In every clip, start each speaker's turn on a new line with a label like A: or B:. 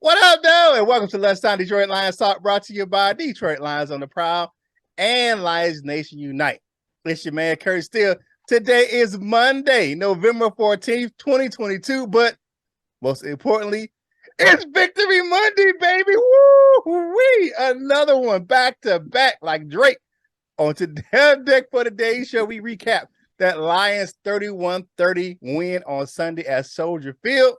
A: What up, though? And welcome to Let's Time Detroit Lions Talk, brought to you by Detroit Lions on the Prowl and Lions Nation Unite. It's your man, Curt Steele. Today is Monday, November 14th, 2022. But most importantly, it's Victory Monday, baby. Woo-wee! Another one back to back like Drake. On today's deck for today's show, we recap that Lions 31-30 win on Sunday at Soldier Field.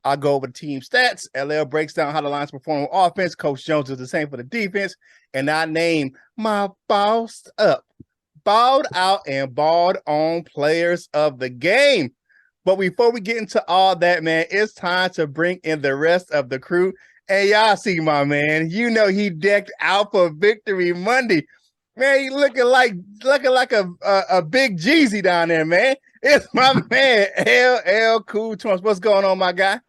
A: I'll go over the team stats. LL breaks down how the Lions perform on offense. Coach Jones does the same for the defense. And I name my bossed up, balled out, and balled on players of the game. But before we get into all that, man, it's time to bring in the rest of the crew. And y'all see my man. You know he decked out for Victory Monday. Man, he looking like a big Jeezy down there, man. It's my man, LL Cool Trunks. What's going on, my guy?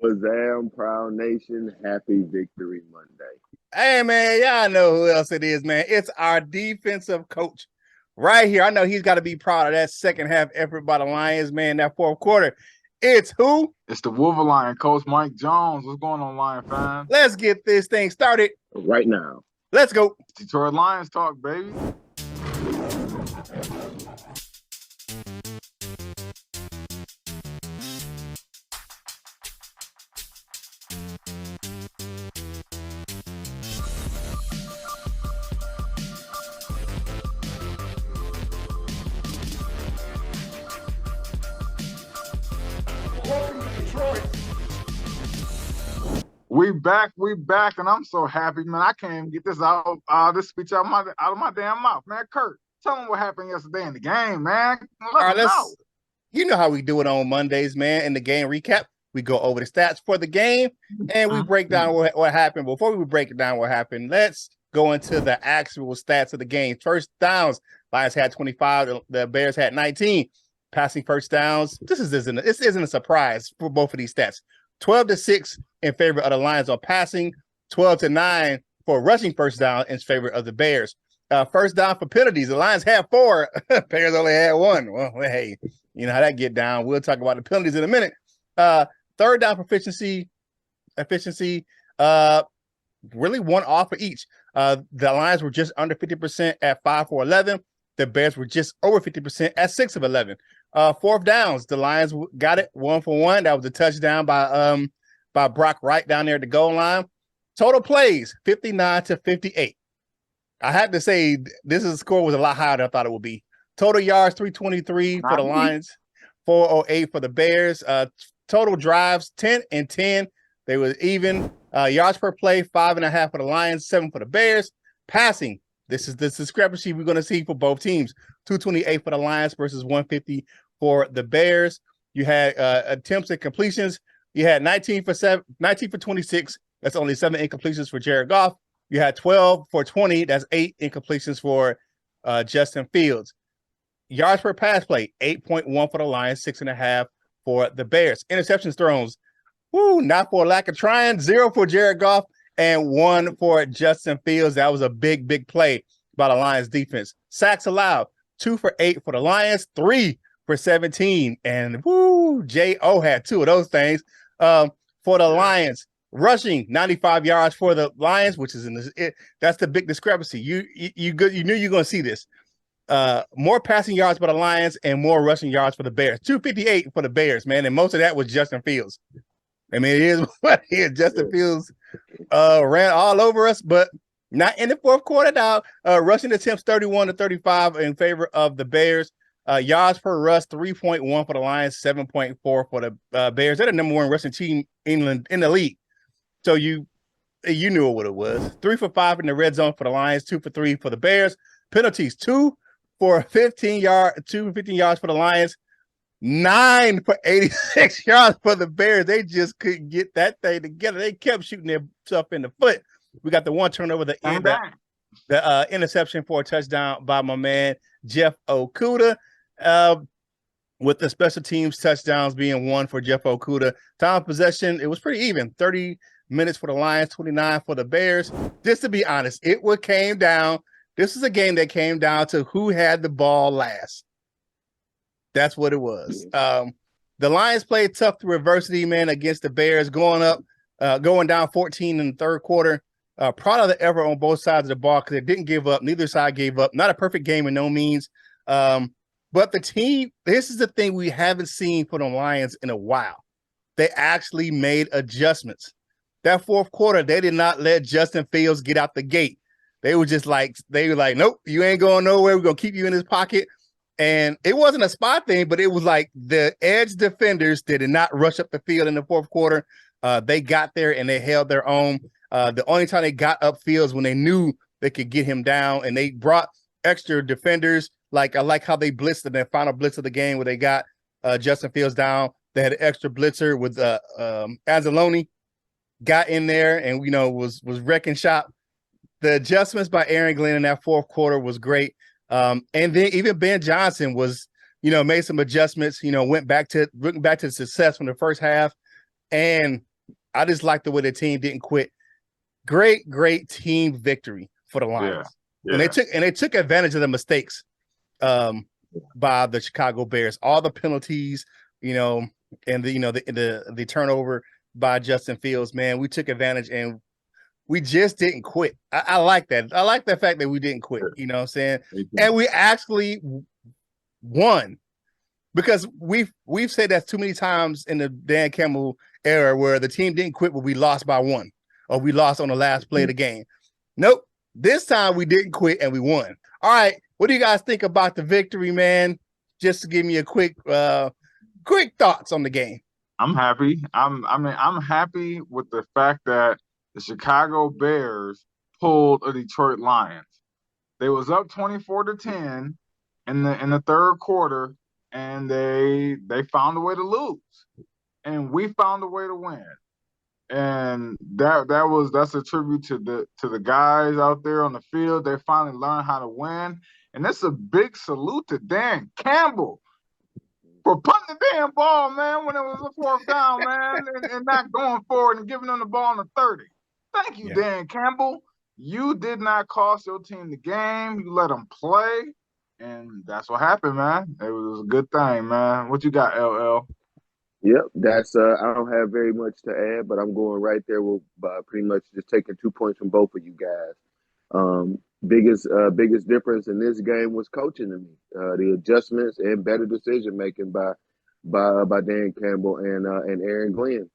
B: What's down, Prowl Nation? Happy Victory Monday.
A: Hey, man, y'all know who else it is, man. It's our defensive coach right here. I know he's got to be proud of that second half effort by the Lions, man, that fourth quarter. It's who?
C: It's the Wolverine, Coach Mike Jones. What's going on, Lion fans?
A: Let's get this thing started
B: right now.
A: Let's go.
C: Detroit Lions talk, baby.
A: Welcome to Detroit.
C: We back, and I'm so happy, man. I can't even get this this speech out of my damn mouth, man. Kurt, tell them what happened yesterday in the game, man. Let them know.
A: You know how we do it on Mondays, man. In the game recap, we go over the stats for the game, and we break down what happened. Before we break it down what happened, let's go into the actual stats of the game. First downs, Lions had 25, the Bears had 19. Passing first downs, this isn't a surprise for both of these stats. 12-6 in favor of the Lions on passing, 12-9 for rushing first down in favor of the Bears. First down for penalties, the Lions had 4, Bears only had 1. Well, hey, you know how that get down. We'll talk about the penalties in a minute. Third down efficiency, really one off for each. The Lions were just under 50% at 5 for 11. The Bears were just over 50% at 6 of 11. Fourth downs, the Lions got it 1 for 1. That was a touchdown by Brock Wright down there at the goal line. Total plays 59-58. I have to say this score was a lot higher than I thought it would be. Total yards 323 for the Lions, 408 for the Bears. Total drives 10 and 10. They were even. Yards per play 5.5 for the Lions, 7 for the Bears. Passing. This is the discrepancy we're going to see for both teams. 228 for the Lions versus 150 for the Bears. You had attempts and completions. You had 19 for 26. That's only 7 incompletions for Jared Goff. You had 12 for 20. That's 8 incompletions for Justin Fields. Yards per pass play, 8.1 for the Lions, 6.5 for the Bears. Interceptions thrown, not for lack of trying. 0 for Jared Goff. And 1 for Justin Fields. That was a big play by the Lions defense. Sacks allowed, 2 for 8 for the Lions, 3 for 17. And J.O. had 2 of those things for the Lions. Rushing 95 yards for the Lions, which is that's the big discrepancy. You knew you were going to see this. More passing yards for the Lions and more rushing yards for the Bears. 258 for the Bears, man. And most of that was Justin Fields. I mean, it is what it is. Justin Fields ran all over us, but not in the fourth quarter now. Rushing attempts 31-35 in favor of the Bears. Yards per rush 3.1 for the Lions, 7.4 for the Bears. They're the number 1 rushing team in the league. So you knew what it was. 3 for 5 in the red zone for the Lions, 2 for 3 for the Bears. Penalties 2 for 15 yards for the Lions. 9 for 86 yards for the Bears. They just couldn't get that thing together. They kept shooting themselves in the foot. We got the 1 turnover, the interception for a touchdown by my man Jeff Okudah. With the special teams touchdowns being 1 for Jeff Okudah. Time of possession, it was pretty even. 30 minutes for the Lions, 29 for the Bears. Just to be honest, came down. This is a game that came down to who had the ball last. That's what it was. The Lions played tough through adversity, man, against the Bears, going up going down 14 in the third quarter. Proud of the effort on both sides of the ball because they didn't give up. Neither side gave up. Not a perfect game in no means. But the team, this is the thing we haven't seen for the Lions in a while. They actually made adjustments. That fourth quarter, they did not let Justin Fields get out the gate. They were like, nope, you ain't going nowhere. We're going to keep you in this pocket. And it wasn't a spot thing, but it was like the edge defenders did not rush up the field in the fourth quarter. They got there and they held their own. The only time they got upfield is when they knew they could get him down, and they brought extra defenders. Like I like how they blitzed in their final blitz of the game where they got Justin Fields down. They had an extra blitzer with Anzalone, got in there and was wrecking shop. The adjustments by Aaron Glenn in that fourth quarter was great. And then even Ben Johnson was, made some adjustments. Went back to the success from the first half, and I just like the way the team didn't quit. Great team victory for the Lions.
C: Yeah.
A: And they took advantage of the mistakes by the Chicago Bears. All the penalties, and the turnover by Justin Fields, man, we took advantage and we just didn't quit. I like that. I like the fact that we didn't quit, you know what I'm saying? And we actually won. Because we've said that too many times in the Dan Campbell era where the team didn't quit, but we lost by one, or we lost on the last play of the game. Nope. This time we didn't quit and we won. All right. What do you guys think about the victory, man? Just to give me a quick thoughts on the game.
C: I'm happy. I'm happy with the fact that the Chicago Bears pulled a Detroit Lions. They was up 24-10 in the third quarter, and they found a way to lose, and we found a way to win. And that's a tribute to the guys out there on the field. They finally learned how to win, and it's a big salute to Dan Campbell for punting the damn ball, man, when it was a fourth down, man, and not going forward and giving them the ball in the 30. Thank you, Dan Campbell. You did not cost your team the game. You let them play, and that's what happened, man. It was a good thing, man. What you got, LL?
B: Yep, that's I don't have very much to add, but I'm going right there with pretty much just taking 2 points from both of you guys. Biggest difference in this game was coaching to me. The adjustments and better decision making by Dan Campbell and Aaron Glenn.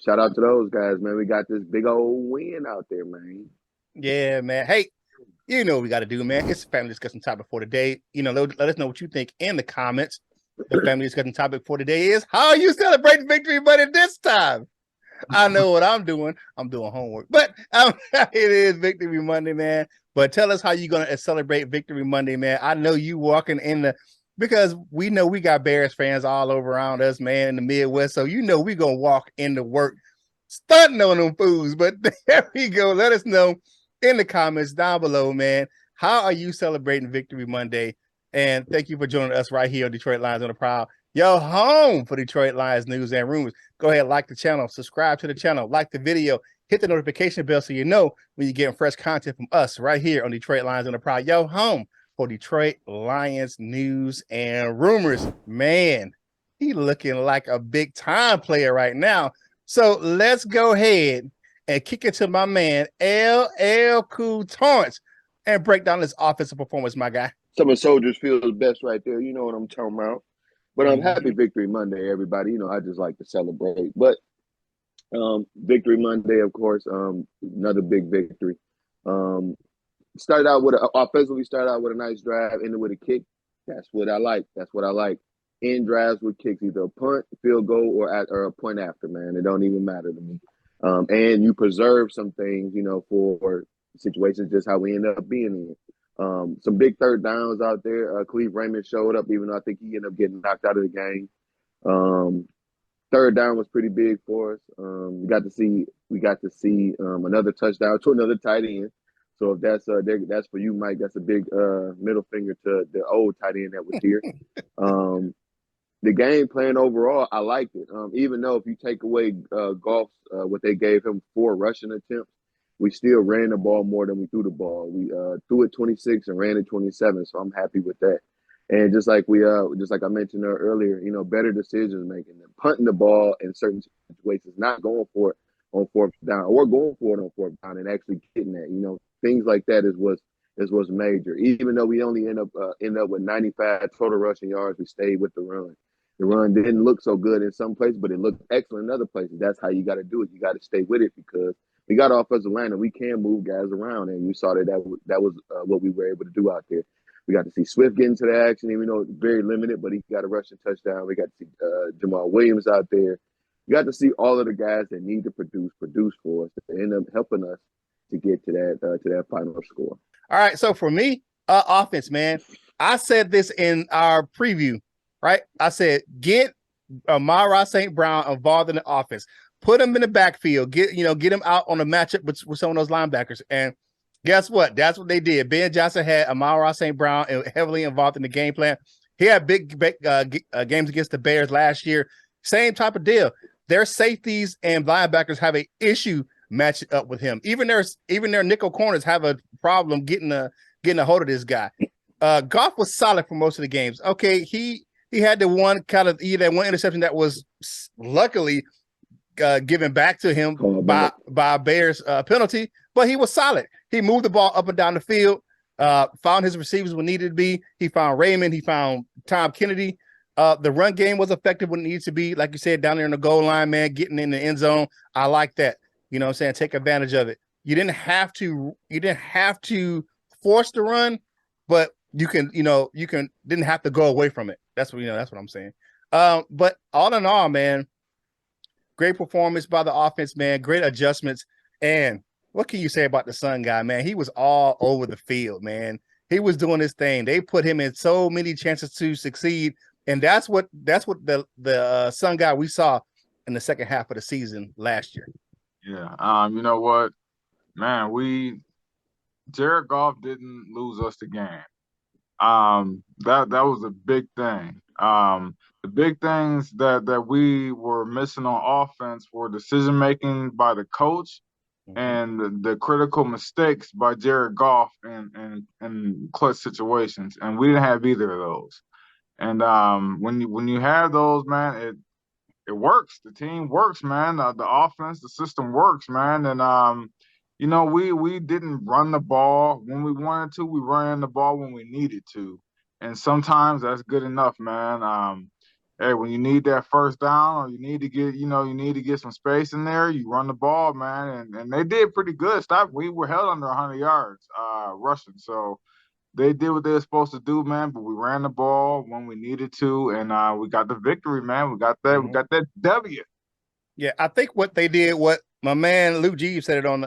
B: Shout out to those guys, man. We got this big old win out there, man.
A: Yeah, man. Hey, you know what we got to do, man. It's a family discussion topic for today. Let us know what you think in the comments. The family discussion topic for today is, how are you celebrating Victory Monday this time? I know what I'm doing. I'm doing homework. But it is Victory Monday, man. But tell us how you're going to celebrate Victory Monday, man. I know you walking because we know we got Bears fans all over around us, man, in the Midwest. So we're going to walk into work stunting on them fools. But there we go. Let us know in the comments down below, man. How are you celebrating Victory Monday? And thank you for joining us right here on Detroit Lions on the Prowl. Yo, home for Detroit Lions news and rumors. Go ahead, like the channel, subscribe to the channel, like the video, hit the notification bell so you know when you're getting fresh content from us right here on Detroit Lions on the Prowl. Yo, home for Detroit Lions news and rumors. Man, he looking like a big time player right now. So let's go ahead and kick it to my man, LL Cool Torrance, and break down this offensive performance, my guy.
B: Some of Soldiers Field's best right there. You know what I'm talking about. But happy Victory Monday, everybody. I just like to celebrate. But Victory Monday, of course, another big victory. Offensively started out with a nice drive, ended with a kick. That's what I like. End drives with kicks, either a punt, field goal, or a point after, man. It don't even matter to me. And you preserve some things, for situations just how we end up being in. Some big third downs out there. Cleve Raymond showed up, even though I think he ended up getting knocked out of the game. Third down was pretty big for us. We got to see another touchdown to another tight end. So if that's for you, Mike, that's a big middle finger to the old tight end that was here. The game plan overall, I liked it. Even though if you take away Goff's what they gave him 4 rushing attempts, we still ran the ball more than we threw the ball. We threw it 26 and ran it 27, so I'm happy with that. And just like I mentioned earlier, better decision making, punting the ball in certain situations, not going for it, on fourth down, or going for it on fourth down and actually getting that. You know, things like that is what's major. Even though we only end up with 95 total rushing yards, we stayed with the run. The run didn't look so good in some places, but it looked excellent in other places. That's how you got to do it. You got to stay with it because we got offensive line and we can move guys around, and you saw that was what we were able to do out there. We got to see Swift get into the action, even though it's very limited, but he got a rushing touchdown. We got to see Jamal Williams out there. We got to see all of the guys that need to produce for us to end up helping us to get to that final score.
A: All right, so for me, offense, man, I said this in our preview, right? I said get Amon-Ra St. Brown involved in the offense, put him in the backfield, get him out on a matchup with some of those linebackers, and guess what? That's what they did. Ben Johnson had Amon-Ra St. Brown heavily involved in the game plan. He had big games against the Bears last year. Same type of deal. Their safeties and linebackers have an issue matching up with him. Even their nickel corners have a problem getting a hold of this guy. Goff was solid for most of the games. Okay, he had that one interception that was luckily given back to him by Bears penalty, but he was solid. He moved the ball up and down the field, found his receivers when needed to be. He found Raymond. He found Tom Kennedy. The run game was effective when it needs to be, like you said, down there in the goal line, man, getting in the end zone. I like that. You know what I'm saying? Take advantage of it. You didn't have to force the run, but didn't have to go away from it. That's what I'm saying. But all in all, man, great performance by the offense, man. Great adjustments. And what can you say about the Sun guy, man? He was all over the field, man. He was doing his thing. They put him in so many chances to succeed. And that's what the Sun guy we saw in the second half of the season last year.
C: Yeah. You know what, man, Jared Goff didn't lose us the game. That was a big thing. The big things that we were missing on offense were decision making by the coach and the critical mistakes by Jared Goff in clutch situations, and we didn't have either of those. And when you have those, man, it works. The team works, man. The offense, the system works, man. And we didn't run the ball when we wanted to. We ran the ball when we needed to, and sometimes that's good enough, man. Hey, when you need that first down or you need to get some space in there, you run the ball, man. And they did pretty good. We were held under 100 yards rushing, so they did what they were supposed to do, man. But we ran the ball when we needed to, and we got the victory, man. We got that. Mm-hmm. We got that W.
A: Yeah, I think what they did, what my man Luke G said it on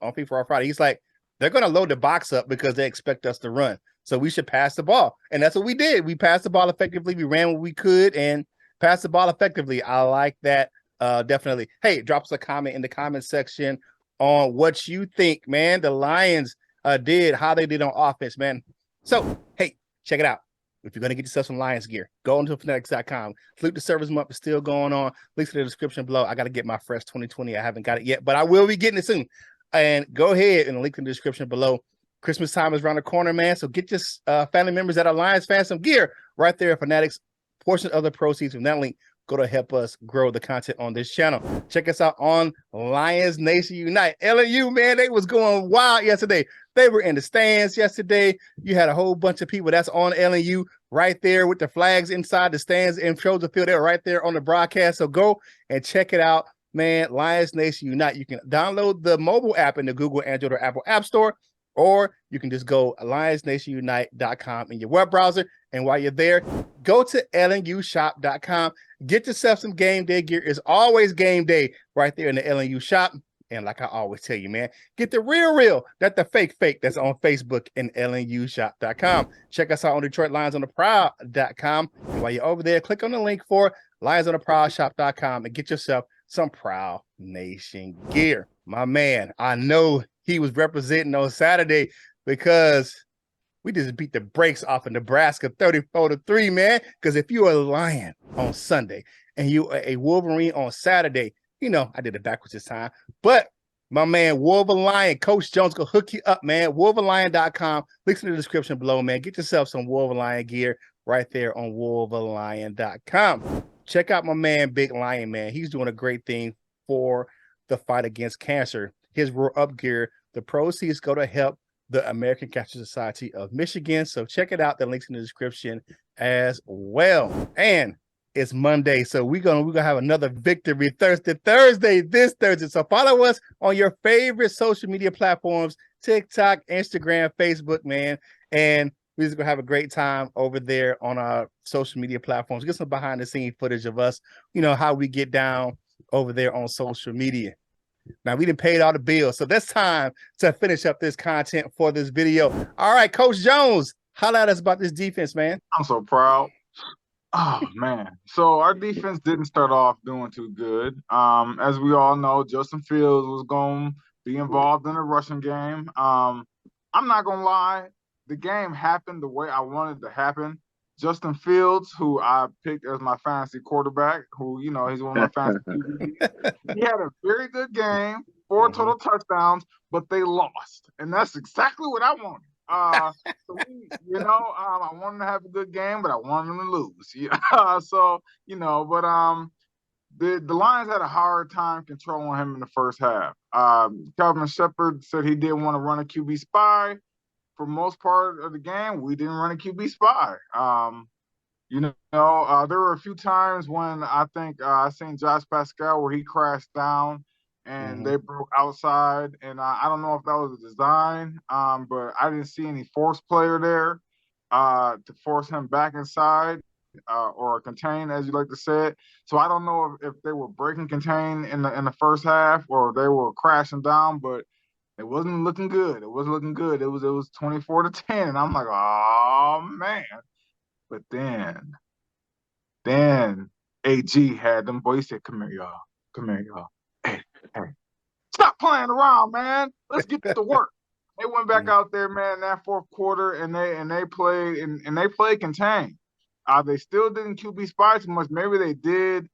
A: FIFA Friday. He's like, they're going to load the box up because they expect us to run, so we should pass the ball, and that's what we did. We passed the ball effectively. We ran what we could and passed the ball effectively. I like that definitely. Hey, drop us a comment in the comment section on what you think, man. The Lions did, how they did on offense, man. So, hey, check it out. If you're going to get yourself some Lions gear, go onto Fanatics.com. Salute the Service Month is still going on. Links in the description below. I got to get my fresh 2020. I haven't got it yet, but I will be getting it soon. And go ahead and link in the description below. Christmas time is around the corner, man. So get your family members that are Lions fans some gear right there at Fanatics. Portion of the proceeds from that link go to help us grow the content on this channel. Check us out on Lions Nation Unite. LNU, man, they was going wild yesterday. They were in the stands yesterday. You had a whole bunch of people that's on LNU right there with the flags inside the stands and shows the field. They're right there on the broadcast. So go and check it out, man. Lions Nation Unite. You can download the mobile app in the Google, Android, or Apple App Store, or you can just go lionsnationunite.com in your web browser. And while you're there, go to lnushop.com. Get yourself some game day gear. It's always game day right there in the LNU shop. And like I always tell you, man, get the real, not the fake that's on Facebook and lnushop.com. Check us out on Detroit Lions on the Prowl.com. And while you're over there, click on the link for lionsontheprowlshop.com and get yourself some Prowl Nation gear. My man, I know he was representing on Saturday because we just beat the brakes off of Nebraska 34-3, man. Because if you're a Lion on Sunday and you are a Wolverine on Saturday, I did it backwards this time. But my man, Wolverine, Coach Jones, go hook you up, man. Wolverine.com. Links in the description below, man. Get yourself some Wolverine gear right there on Wolverine.com. Check out my man, Big Lion, man. He's doing a great thing for the fight against cancer. His Roar Up gear, the proceeds go to help the American Cancer Society of Michigan. So check it out. The link's in the description as well. And it's Monday, so we're gonna have another Victory Thursday this Thursday. So follow us on your favorite social media platforms: TikTok, Instagram, Facebook, man. And we're just gonna have a great time over there on our social media platforms. Get some behind the scene footage of us, how we get down over there on social media. Now, we done paid all the bills, so that's time to finish up this content for this video. All right, Coach Jones, holla at us about this defense, man.
C: I'm so proud. Oh, man. So our defense didn't start off doing too good. As we all know, Justin Fields was going to be involved in the rushing game. I'm not going to lie. The game happened the way I wanted it to happen. Justin Fields, who I picked as my fantasy quarterback, who, he's one of my fantasy QBs. He had a very good game, 4 total touchdowns, but they lost. And that's exactly what I wanted. I wanted to have a good game, but I wanted them to lose. The Lions had a hard time controlling him in the first half. Calvin Shepard said he didn't want to run a QB spy. For most part of the game, we didn't run a QB spy. There were a few times when I think I seen Josh Pascal where he crashed down and they broke outside. And I don't know if that was a design, but I didn't see any force player there to force him back inside or contain, as you like to say it. So I don't know if they were breaking contain in the first half or they were crashing down, but it wasn't looking good. It wasn't looking good. It was 24-10, and I'm like, oh man. But then AG had them boys. He said, "Come here, y'all. Come here, y'all. Hey, stop playing around, man. Let's get to work." They went back out there, man, in that fourth quarter, and they played contained. They still didn't QB spy too much. Maybe they did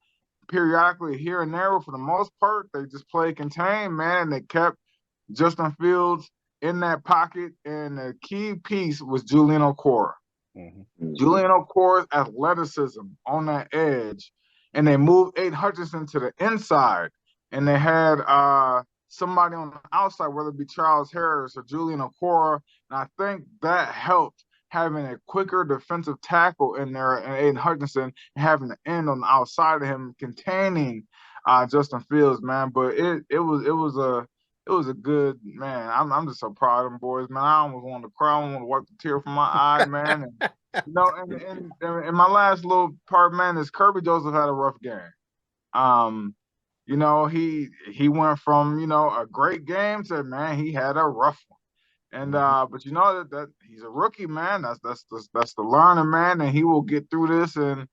C: periodically here and there, but for the most part, they just played contained, man, and they kept Justin Fields in that pocket, and the key piece was Julian Okwara. Julian Okwara's athleticism on that edge, and they moved Aiden Hutchinson to the inside, and they had somebody on the outside, whether it be Charles Harris or Julian Okwara, and I think that helped having a quicker defensive tackle in there and Aiden Hutchinson and having the end on the outside of him containing Justin Fields, man. But it was a good, man. I'm just so proud of them boys, man. I almost wanted to cry. I want to wipe the tear from my eye, man. And in my last little part, man, is Kirby Joseph had a rough game. He went from a great game to, man, he had a rough one. And but that he's a rookie, man. That's the learning, man, and he will get through this. And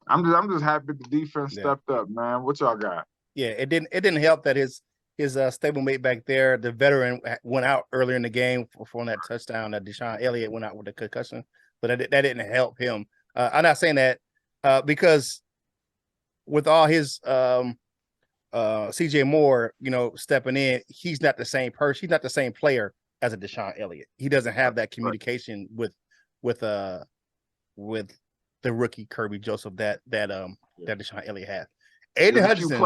C: I'm just happy the defense stepped up, man. What y'all got?
A: Yeah, it didn't help that his stablemate back there, the veteran, went out earlier in the game for that touchdown. That Deshaun Elliott went out with a concussion, but that didn't help him. I'm not saying that because with all his CJ Moore, stepping in, he's not the same person. He's not the same player as a Deshaun Elliott. He doesn't have that communication with the rookie Kirby Joseph that Deshaun Elliott has. Aiden Hutchinson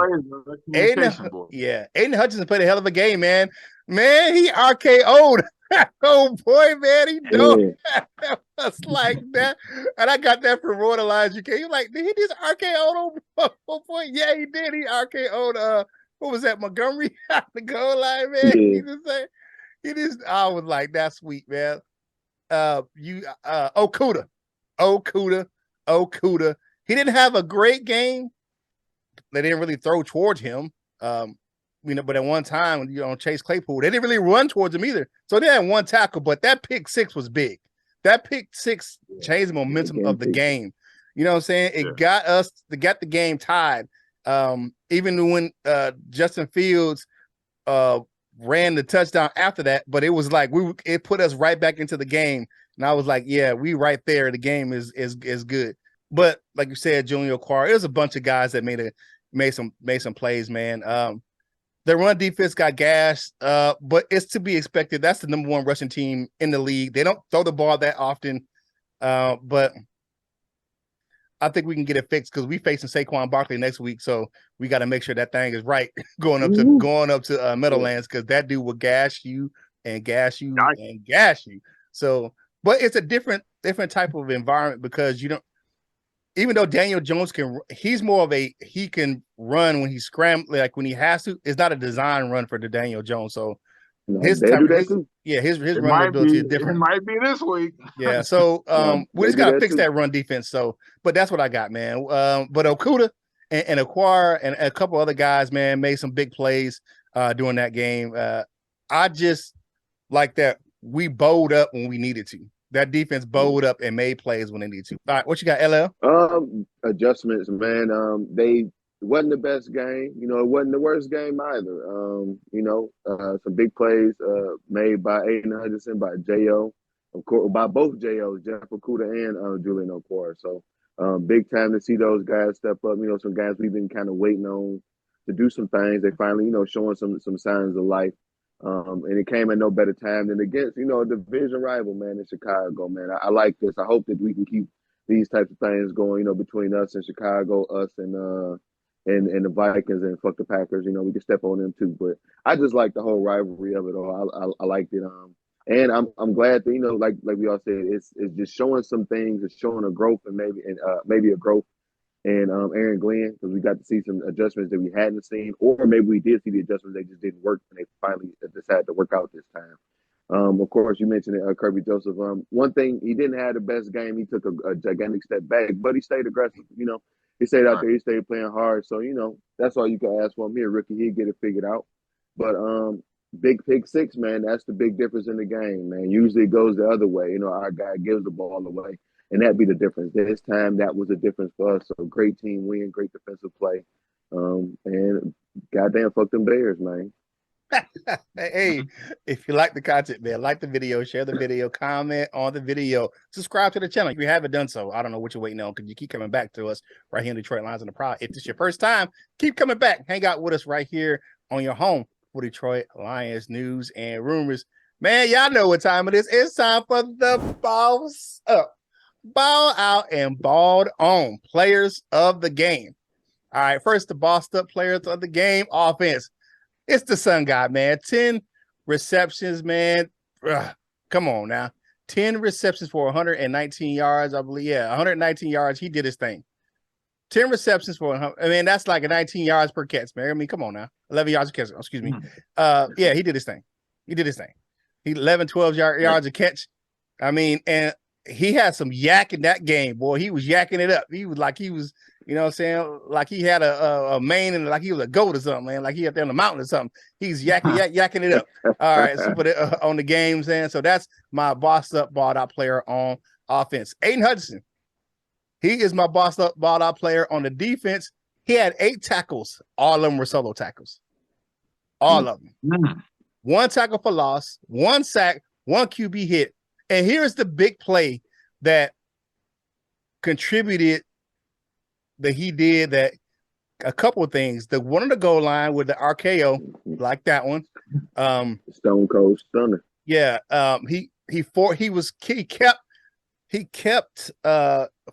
A: played a hell of a game, man. Man, he RKO'd. Oh boy, man, he don't. That was like that. And I got that from Roy Elijah UK. You're like, did he just RKO'd? Oh boy, yeah, he did. He RKO'd what was that, Montgomery at the goal line, man? I was like, that's sweet, man. Okuda. He didn't have a great game. They didn't really throw towards him. But at one time, Chase Claypool, they didn't really run towards him either. So they had one tackle, but that pick six was big. That pick six changed the momentum of the game. You know what I'm saying? It got the game tied. Even when Justin Fields ran the touchdown after that, but it was like it put us right back into the game. And I was like, yeah, we right there. The game is good. But like you said, Julian Okwara, there's a bunch of guys that made some plays, man. The run defense got gashed, but it's to be expected. That's the number one rushing team in the league. They don't throw the ball that often, but I think we can get it fixed because we facing Saquon Barkley next week, so we got to make sure that thing is right going up to Meadowlands, because that dude will gas you and gas you and gas you. So, but it's a different type of environment because you don't. Even though Daniel Jones he's more of he can run when he's scrambling, like when he has to. It's not a design run for the Daniel Jones, so his run ability is different.
C: It might be this week.
A: Yeah, so we just gotta fix that run defense. So, but that's what I got, man. But Okuda and Acquire and a couple other guys, man, made some big plays during that game. I just like that we bowled up when we needed to. That defense bowled up and made plays when they need to. All right, what you got, LL?
B: Adjustments, man. It wasn't the best game. You know, it wasn't the worst game either. Some big plays made by Aiden Hutchinson, by J.O., of course, by both J.O.s, Jeff Okuda and Julian Okwara. So big time to see those guys step up. You know, some guys we've been kind of waiting on to do some things. They finally, showing some signs of life. And it came at no better time than against, a division rival, man, in Chicago, man. I like this. I hope that we can keep these types of things going, between us and Chicago, us and the Vikings, and fuck the Packers. We can step on them too. But I just like the whole rivalry of it all. I liked it. And I'm glad that, like we all said, it's just showing some things, it's showing a growth and maybe a growth and Aaron Glenn, because we got to see some adjustments that we hadn't seen, or maybe we did see the adjustments, they just didn't work, and they finally decided to work out this time. Of course, you mentioned it, Kirby Joseph. One thing, he didn't have the best game. He took a gigantic step back, but he stayed aggressive. He stayed out there. He stayed playing hard. So, that's all you can ask for him. He a rookie. He'll get it figured out. But big pick six, man, that's the big difference in the game, man. Usually it goes the other way. Our guy gives the ball away. And that'd be the difference. This time, that was a difference for us. So great team win, great defensive play, and goddamn fuck them Bears, man.
A: Hey, if you like the content, man, like the video, share the video, comment on the video, subscribe to the channel if you haven't done so. I don't know what you're waiting on, because you keep coming back to us right here in Detroit Lions and the Prowl. If this is your first time, keep coming back. Hang out with us right here on your home for Detroit Lions news and rumors. Man, y'all know what time it is. It's time for the Boss Up. Ball out and balled on players of the game. All right, first, the bossed up players of the game offense. It's the Sun God, man. 10 receptions, man. Ugh, come on now. 10 receptions for 119 yards, I believe. Yeah, 119 yards. He did his thing. 10 receptions for 100. I mean, that's like a 19 yards per catch, man. I mean, come on now. 11 yards a catch. Excuse me. Yeah, he did his thing. He 11, 12 yards a catch. I mean, and he had some yak in that game, boy. He was yakking it up. He was like you know what I'm saying? Like he had a mane, and like he was a goat or something, man. Like he up there on the mountain or something. He's yakking it up. All right, so put it on the games, man. So that's my bossed up, balled out player on offense. Aiden Hutchinson. He is my bossed up, balled out player on the defense. He had 8 tackles. All of them were solo tackles. All of them. 1 tackle for loss, 1 sack, 1 QB hit. And here's the big play that contributed that he did, that a couple of things. The one on the goal line with the RKO, like that one.
B: Stone Cold Stunner.
A: Yeah. He kept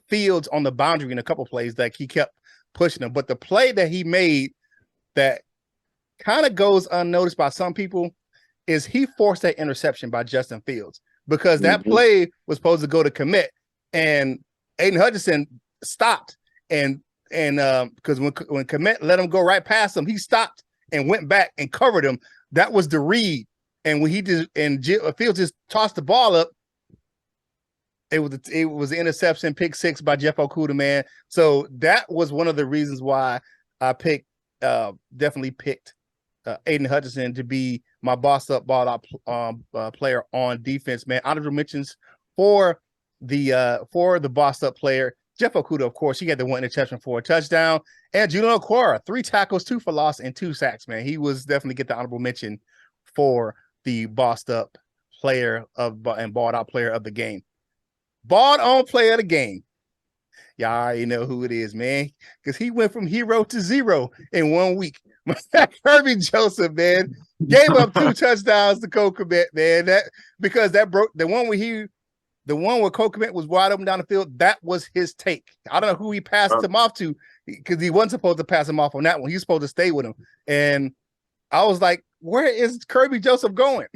A: Fields on the boundary in a couple of plays, like he kept pushing him. But the play that he made that kind of goes unnoticed by some people is he forced that interception by Justin Fields, because that play was supposed to go to commit, and Aiden Hutchinson stopped, and because when commit let him go right past him, he stopped and went back and covered him. That was the read, and when he did, and Fields just tossed the ball up, it was an interception, pick 6 by Jeff Okuda, man. So that was one of the reasons why I definitely picked Aiden Hutchinson to be my bossed up, balled out player on defense, man. Honorable mentions for the bossed up player, Jeff Okuda, of course. He had the 1 interception for a touchdown, and Julian Okwara, 3 tackles, 2 for loss, and 2 sacks, man. He was definitely get the honorable mention for the bossed up player and balled out player of the game. Balled on player of the game. Y'all already know who it is, man, because he went from hero to zero in 1 week. Kirby Joseph, man, gave up 2 touchdowns to Cole Komet, man. That because that broke the one where he The one where Cole Kmet was wide open down the field, that was his take. I don't know who he passed him off to because he wasn't supposed to pass him off on that one. He was supposed to stay with him. And I was like, where is Kirby Joseph going?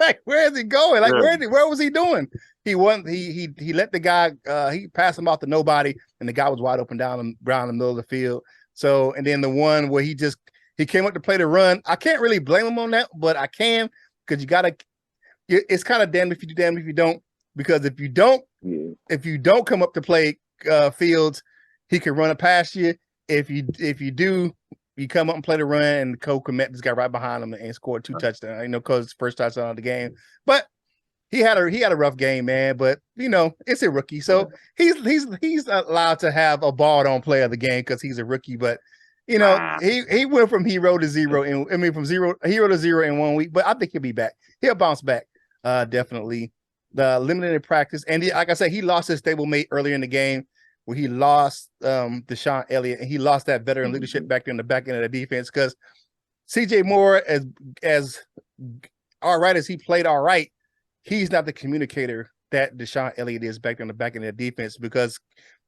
A: Like, where is he going? Like, where was he doing? He let the guy he passed him off to nobody, and the guy was wide open down the middle of the field. So, and then the one where he came up to play the run. I can't really blame him on that, but I can because it's kind of damned if you do, damned if you don't. Because if you don't come up to play Fields, he can run it past you. If you do, you come up and play the run, and Cole Kmet just got right behind him and scored 2 touchdowns. Cole's first touchdown of the game, but he had a rough game, man. But it's a rookie, so he's allowed to have a ball on play of the game because he's a rookie. But he went from hero to zero, and from hero to zero in 1 week. But I think he'll be back. He'll bounce back, definitely. The limited practice, and like I said, he lost his stablemate earlier in the game where he lost Deshaun Elliott, and he lost that veteran leadership back there in the back end of the defense because CJ Moore, as all right as he played all right, he's not the communicator that Deshaun Elliott is back there in the back end of the defense because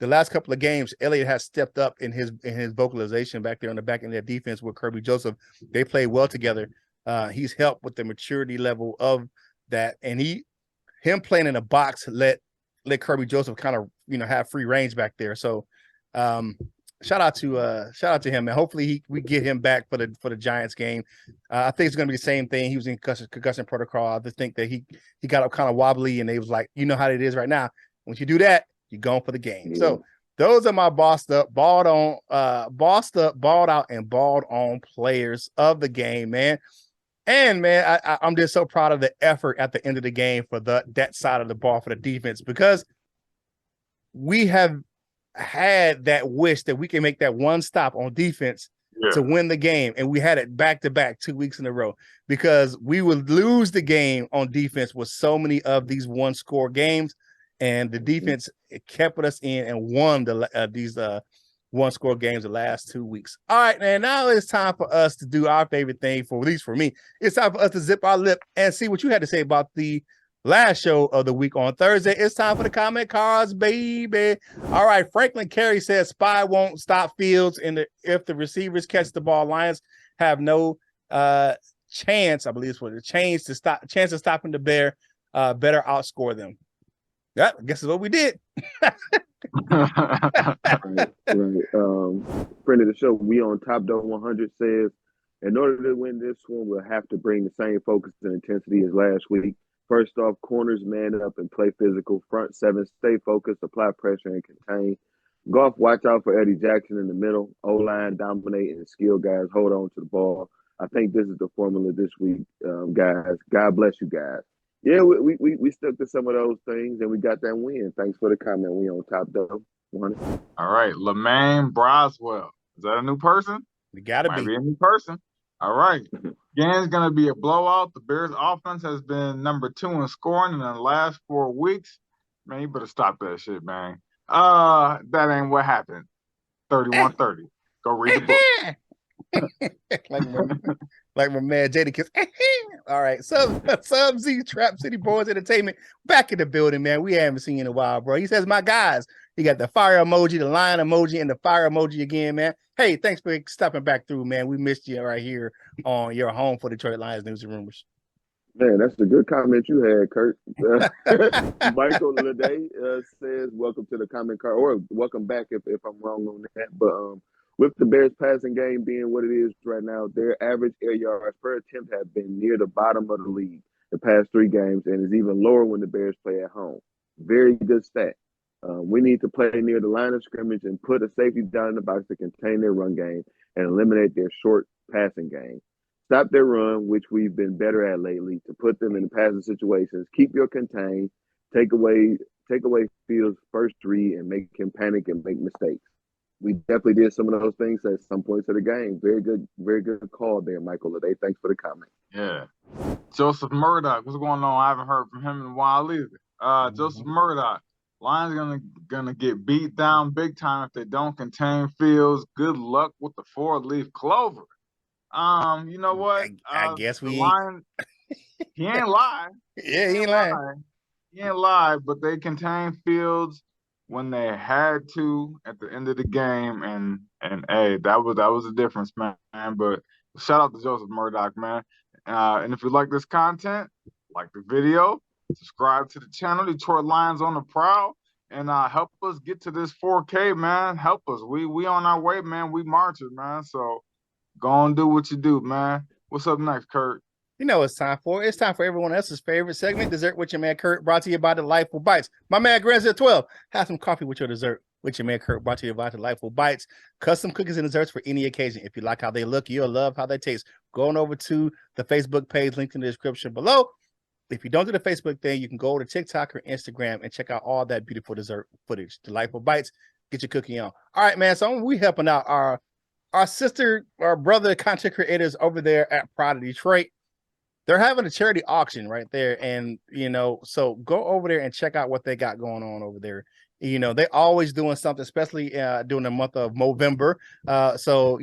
A: the last couple of games, Elliott has stepped up in his vocalization back there on the back end of the defense with Kirby Joseph. They play well together. He's helped with the maturity level of that, and him playing in a box let Kirby Joseph kind of have free range back there. So shout out to him, and hopefully we get him back for the Giants game. I think it's going to be the same thing. He was in concussion protocol. I just think that he got up kind of wobbly, and they was like, how it is right now. Once you do that, you're going for the game. So those are my bossed up, balled out, and balled on players of the game, man. And man, I'm just so proud of the effort at the end of the game for that side of the ball for the defense because we have had that wish that we can make that one stop on defense to win the game, and we had it back to back 2 weeks in a row because we would lose the game on defense with so many of these 1-score games, and the defense kept us in and won these 1-score games the last 2 weeks. All right, man. Now it's time for us to do our favorite thing, at least for me. It's time for us to zip our lip and see what you had to say about the last show of the week on Thursday. It's time for the comment cards, baby. All right, Franklin Carey says Spy won't stop Fields, and if the receivers catch the ball, Lions have no chance. I believe it's what the chance of stopping the Bear. Better outscore them. Yeah, I guess that's what we did.
B: Right. Friend of the show, we on Top Dog 100 says, in order to win this one, we'll have to bring the same focus and intensity as last week. First off, corners man up and play physical. Front seven, stay focused, apply pressure, and contain. Goff, watch out for Eddie Jackson in the middle. O-line, dominate, and skill guys hold on to the ball. I think this is the formula this week, guys. God bless you guys. Yeah, we stuck to some of those things, and we got that win. Thanks for the comment. We on Top Dog 100.
C: All right, Lemaine Broswell. Is that a new person?
A: It gotta
C: be a new person. All right. Game's going to be a blowout. The Bears offense has been number 2 in scoring in the last 4 weeks. Man, you better stop that shit, man. That ain't what happened. 31-30. Go read the book.
A: like my man Jadakiss. All right, Sub Z Trap City Boys Entertainment back in the building, man. We haven't seen you in a while, bro. He says, my guys, he got the fire emoji, the lion emoji, and the fire emoji again, man. Hey, thanks for stopping back through, man. We missed you right here on your home for Detroit Lions News and Rumors.
B: Man, that's a good comment you had, Kurt. Michael Leday says, welcome to the comment card, or welcome back if I'm wrong on that. But with the Bears passing game being what it is right now, their average air yards per attempt have been near the bottom of the league the past 3 games, and is even lower when the Bears play at home. Very good stat. We need to play near the line of scrimmage and put a safety down in the box to contain their run game and eliminate their short passing game. Stop their run, which we've been better at lately, to put them in passing situations. Keep your contain, take away Fields' first read and make him panic and make mistakes. We definitely did some of those things at some points of the game. Very good call there, Michael Leday. Thanks for the comment.
C: Yeah. Joseph Murdoch, what's going on? I haven't heard from him in a while either. Joseph Murdoch, Lions gonna get beat down big time if they don't contain Fields. Good luck with the 4-leaf clover. You know what?
A: I guess we
C: Lion, he ain't lying.
A: Yeah, he ain't lying.
C: can't lie, but they contained Fields when they had to at the end of the game, and hey, that was the difference, man. But shout out to Joseph Murdoch, man. And if you like this content, like the video, subscribe to the channel, Detroit Lions on the Prowl, and help us get to this 4K, man. Help us. We on our way, man. We marching, man. So go on, do what you do, man. What's up next, Curt?
A: You know it's time for. It's time for everyone else's favorite segment, Dessert with your man Curt, brought to you by Delightful Bites. My man Grand's at 12. Have some coffee with your dessert with your man Curt, brought to you by Delightful Bites. Custom cookies and desserts for any occasion. If you like how they look, you'll love how they taste. Go on over to the Facebook page linked in the description below. If you don't do the Facebook thing, you can go to TikTok or Instagram and check out all that beautiful dessert footage. Delightful Bites, get your cookie on. All right, man. So we helping out our sister, our brother content creators over there at Prowl of Detroit. They're having a charity auction right there. And, so go over there and check out what they got going on over there. They always doing something, especially during the month of November. So,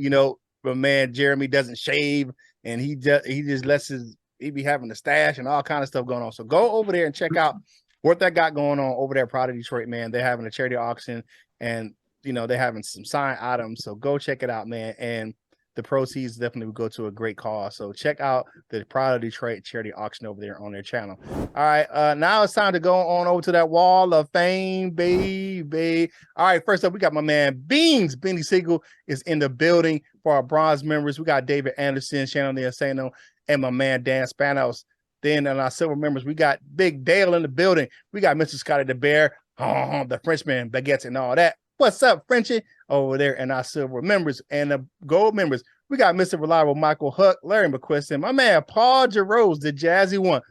A: my man Jeremy doesn't shave, and he just lets he be having the stash and all kind of stuff going on. So go over there and check out what they got going on over there at Prowl of Detroit, man. They're having a charity auction, and, they're having some signed items. So go check it out, man. And the proceeds definitely will go to a great cause. So check out the Prowl of Detroit charity auction over there on their channel. All right, now it's time to go on over to that wall of fame, baby. All right, first up, we got my man Beans. Benny Siegel is in the building for our bronze members. We got David Anderson, Shannon Asano, and my man Dan Spanos. Then on our silver members, we got Big Dale in the building. We got Mr. Scotty the Bear, the Frenchman, baguettes, and all that. What's up, Frenchie? Over there in our silver members and the gold members. We got Mr. Reliable Michael Huck, Larry McQuiston, my man Paul Jarose, the Jazzy One,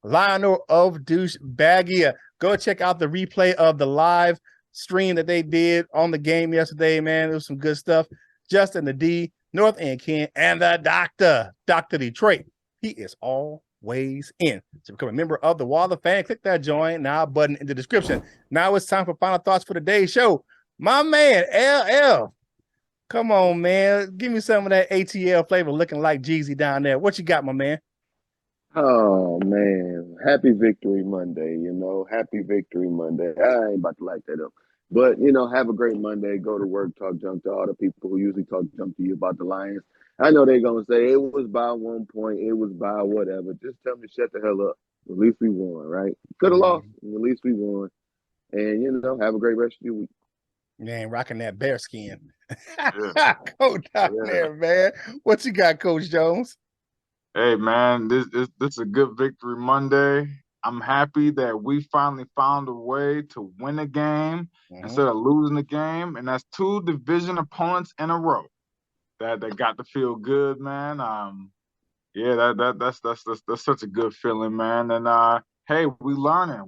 A: Lionel of Douche Bagia. Go check out the replay of the live stream that they did on the game yesterday, man. It was some good stuff. Justin the D, North End Ken, and the Dr. Detroit. He is always in. To become a member of the Wall of Fame, click that join now button in the description. Now it's time for final thoughts for today's show. My man, LL. Come on, man. Give me some of that ATL flavor looking like Jeezy down there. What you got, my man?
B: Oh man, happy Victory Monday, happy Victory Monday. I ain't about to light that up. But, have a great Monday. Go to work, talk junk to all the people who usually talk junk to you about the Lions. I know they're going to say it was by 1 point, it was by whatever. Just tell me to shut the hell up. At least we won, right? Could have lost, at least we won. And, have a great rest of your week.
A: Man, rocking that bear skin. Go down there, man. What you got, Coach Jones?
C: Hey, man, this is a good Victory Monday. I'm happy that we finally found a way to win a game instead of losing the game, and that's 2 division opponents in a row that got to feel good, man. That's such a good feeling, man. And hey, we learning,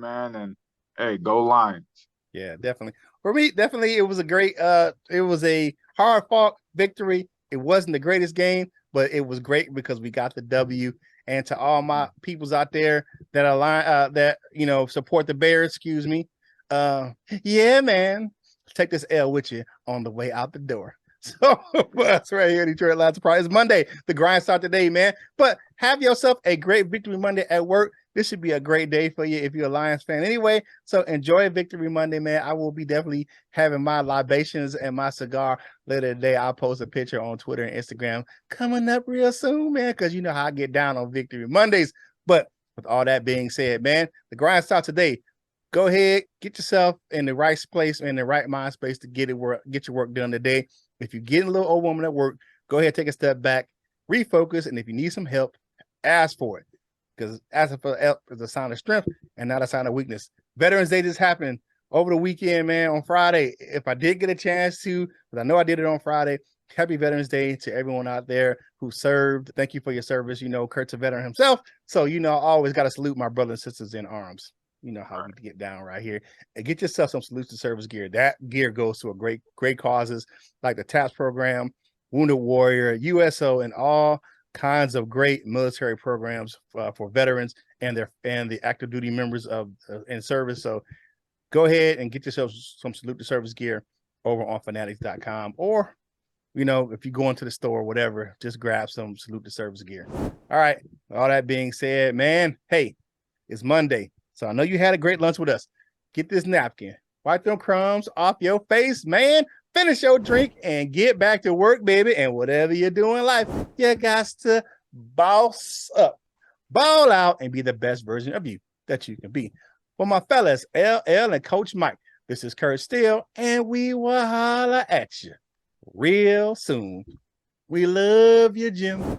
C: man. And hey, go Lions.
A: Yeah, definitely. For me, definitely, it was a great. It was a hard-fought victory. It wasn't the greatest game, but it was great because we got the W. And to all my peoples out there that align, that support the Bears, excuse me. Yeah, man, take this L with you on the way out the door. So for us right here, Detroit Lions Surprise. It's Monday. The grind start today, man. But have yourself a great Victory Monday at work. This should be a great day for you if you're a Lions fan anyway. So enjoy Victory Monday, man. I will be definitely having my libations and my cigar later today. I'll post a picture on Twitter and Instagram coming up real soon, man, because you know how I get down on Victory Mondays. But with all that being said, man, the grind starts today. Go ahead, get yourself in the right place, in the right mind space to get your work done today. If you're getting a little overwhelmed at work, go ahead, take a step back, refocus, and if you need some help, ask for it. Because asking for help is a sign of strength and not a sign of weakness. Veterans Day just happened over the weekend, man, on Friday. If I did get a chance to, but I know I did it on Friday, happy Veterans Day to everyone out there who served. Thank you for your service. Curt's a veteran himself. So, I always got to salute my brothers and sisters in arms. You know how we get down right here. And get yourself some salutes to service gear. That gear goes to a great causes like the TAPS program, Wounded Warrior, USO, and all kinds of great military programs for veterans and the active duty members of in service. So go ahead and get yourself some salute to service gear over on fanatics.com, or if you go into the store or whatever, just grab some salute to service gear. All right, all that being said, man, hey, It's Monday, so I know you had a great lunch with us. Get this napkin, wipe them crumbs off your face, man. Finish your drink and get back to work, baby. And whatever you do in life, you got to boss up, ball out, and be the best version of you that you can be. For my fellas, LL and Coach Mike, this is Curt Steele, and we will holler at you real soon. We love you, Jim.